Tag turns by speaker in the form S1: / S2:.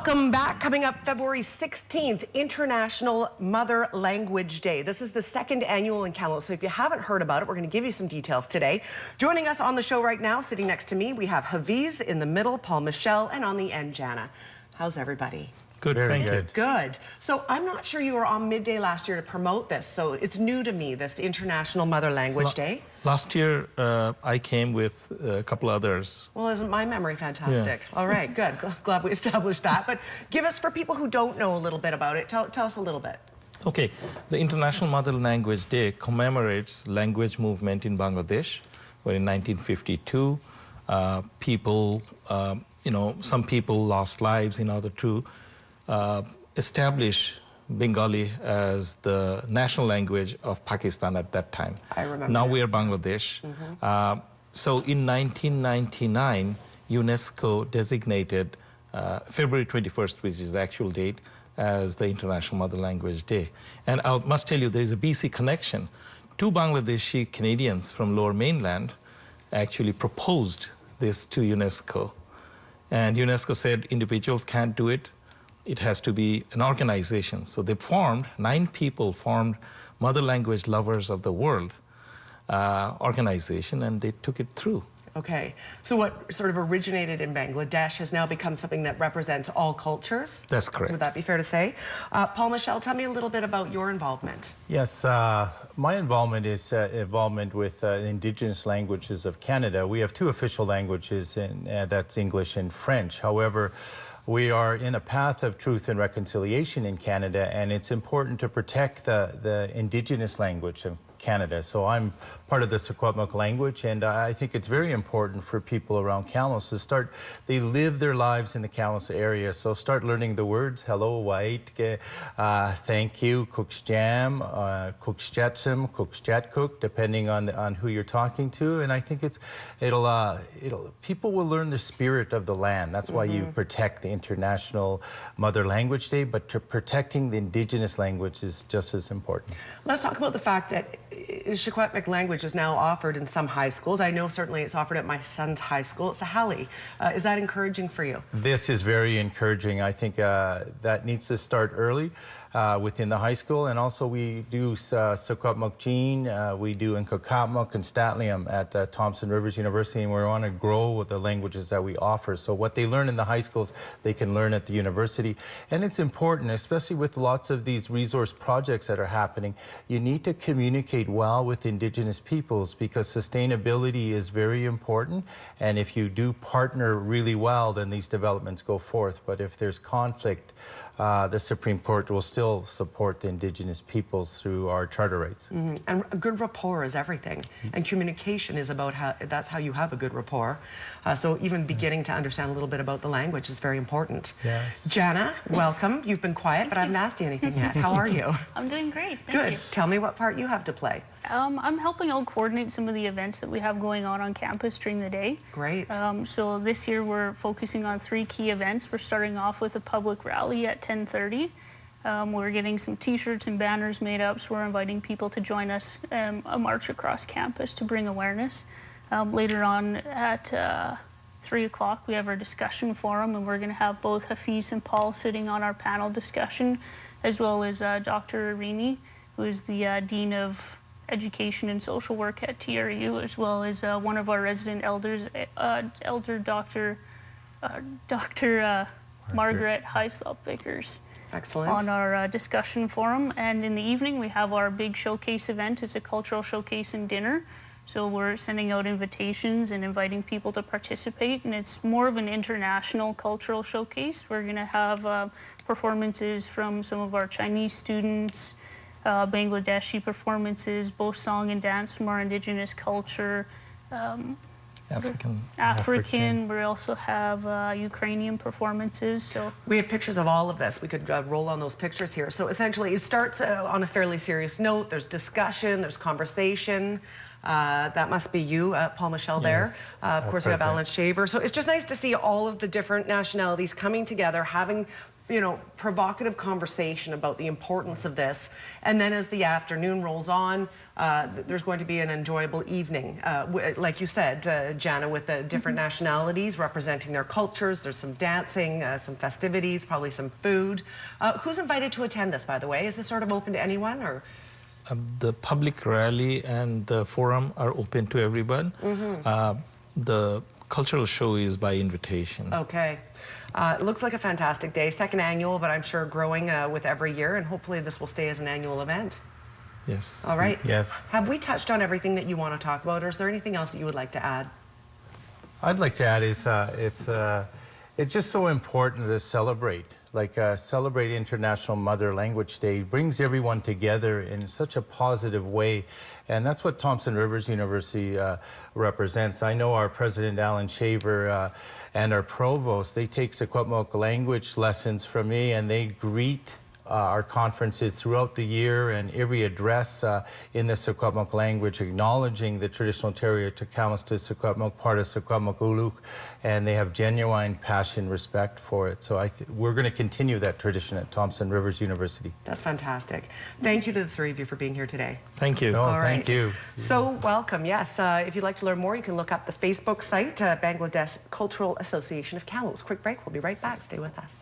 S1: Welcome back. Coming up February 16th, International Mother Language Day. This is the second annual in Kamloops, so if you haven't heard about it, we're going to give you some details today. Joining us on the show right now, sitting next to me, we have Haviz in the middle, Paul Michelle, and on the end, Jana. How's everybody?
S2: Good, thank you.
S1: Good. So I'm not sure you were on Midday last year to promote this, so it's new to me, this International Mother Language Day.
S2: Last year, I came with a couple others.
S1: Well, isn't my memory fantastic? Yeah. All right, good. Glad we established that. But give us, for people who don't know a little bit about it, tell us a little bit.
S2: Okay, the International Mother Language Day commemorates language movement in Bangladesh, where in 1952, some people lost lives in order to establish Bengali as the national language of Pakistan at that time.
S1: I remember.
S2: Now we are Bangladesh. So in 1999, UNESCO designated February 21st, which is the actual date, as the International Mother Language Day. And I must tell you, there is a BC connection. Two Bangladeshi Canadians from Lower Mainland actually proposed this to UNESCO. And UNESCO said individuals can't do it. It has to be an organization. So they formed, 9 people formed Mother Language Lovers of the World organization, and they took it through.
S1: Okay. So what sort of originated in Bangladesh has now become something that represents all cultures?
S2: That's correct.
S1: Would that be fair to say? Paul Michelle, tell me a little bit about your involvement.
S3: Yes, my involvement is involvement with Indigenous languages of Canada. We have 2 official languages, that's English and French. However, we are in a path of truth and reconciliation in Canada, and it's important to protect the Indigenous language of Canada. So I'm part of the Secwepemc language, and I think it's very important for people around Kamloops to they live their lives in the Kamloops area, so start learning the words, hello, white, thank you, kuksjam, kuksjetsum, kuksjetkuk, depending on who you're talking to, and I think people will learn the spirit of the land. That's why you protect the International Mother Language Day, but protecting the Indigenous language is just as important.
S1: Let's talk about the fact that Secwepemc language is now offered in some high schools. I know certainly it's offered at my son's high school. It's Sahali. Is that encouraging for you?
S3: This is very encouraging. I think that needs to start early within the high school, and also we do Secwepemc Gene, we do Nkakapmuk and Statlium at Thompson Rivers University, and we want to grow the languages that we offer. So what they learn in the high schools, they can learn at the university. And it's important, especially with lots of these resource projects that are happening, you need to communicate well with Indigenous peoples, because sustainability is very important. And if you do partner really well, then these developments go forth. But if there's conflict, the Supreme Court will still support the Indigenous peoples through our charter rights.
S1: And a good rapport is everything. And communication is about that's how you have a good rapport. So even beginning to understand a little bit about the language is very important.
S3: Yes.
S1: Jana, welcome. You've been quiet, but I haven't asked you anything yet. How are you?
S4: I'm doing great, thank you.
S1: Tell me what part you have to play.
S4: I'm helping out coordinate some of the events that we have going on campus during the day.
S1: Great.
S4: So this year we're focusing on 3 key events. We're starting off with a public rally at 10:30. We're getting some t-shirts and banners made up, so we're inviting people to join us a march across campus to bring awareness. Later on at 3 o'clock we have our discussion forum, and we're going to have both Hafiz and Paul sitting on our panel discussion, as well as Dr. Arini, who is the Dean of Education and Social Work at TRU, as well as one of our resident elders, Elder Dr. Margaret Hyslop-Vickers.
S1: Excellent.
S4: On our discussion forum. And in the evening we have our big showcase event. It's a cultural showcase and dinner. So we're sending out invitations and inviting people to participate, and it's more of an international cultural showcase. We're going to have performances from some of our Chinese students, Bangladeshi performances, both song and dance from our Indigenous culture, African. We also have Ukrainian performances. So
S1: we have pictures of all of this. We could roll on those pictures here. So essentially it starts on a fairly serious note. There's discussion, there's conversation. That must be you, Paul Michelle, there. Of course, we have Alan Shaver. So it's just nice to see all of the different nationalities coming together, having provocative conversation about the importance of this. And then as the afternoon rolls on, there's going to be an enjoyable evening. Like you said, Jana, with the different nationalities representing their cultures. There's some dancing, some festivities, probably some food. Who's invited to attend this, by the way? Is this sort of open to anyone, or?
S2: The public rally and the forum are open to everyone. The cultural show is by invitation.
S1: Okay. It looks like a fantastic day. Second annual, but I'm sure growing with every year, and hopefully this will stay as an annual event.
S2: Yes.
S1: All right.
S3: Yes.
S1: Have we touched on everything that you want to talk about, or is there anything else that you would like to add?
S3: I'd like to add is it's just so important to celebrate. Celebrate International Mother Language Day. It brings everyone together in such a positive way. And that's what Thompson Rivers University represents. I know our president, Alan Shaver, and our provost, they take Secwepemc language lessons from me, and they greet our conferences throughout the year and every address in the Secwepemc language, acknowledging the traditional territory to Secwepemc, part of Secwepemc Uluk, and they have genuine passion, respect for it. So we're going to continue that tradition at Thompson Rivers University.
S1: That's fantastic. Thank you to the three of you for being here today.
S2: Thank you.
S3: No,
S1: All
S3: thank
S1: right.
S3: you.
S1: So welcome, yes. If you'd like to learn more, you can look up the Facebook site, Bangladesh Cultural Association of Kamloops. Quick break, we'll be right back. Stay with us.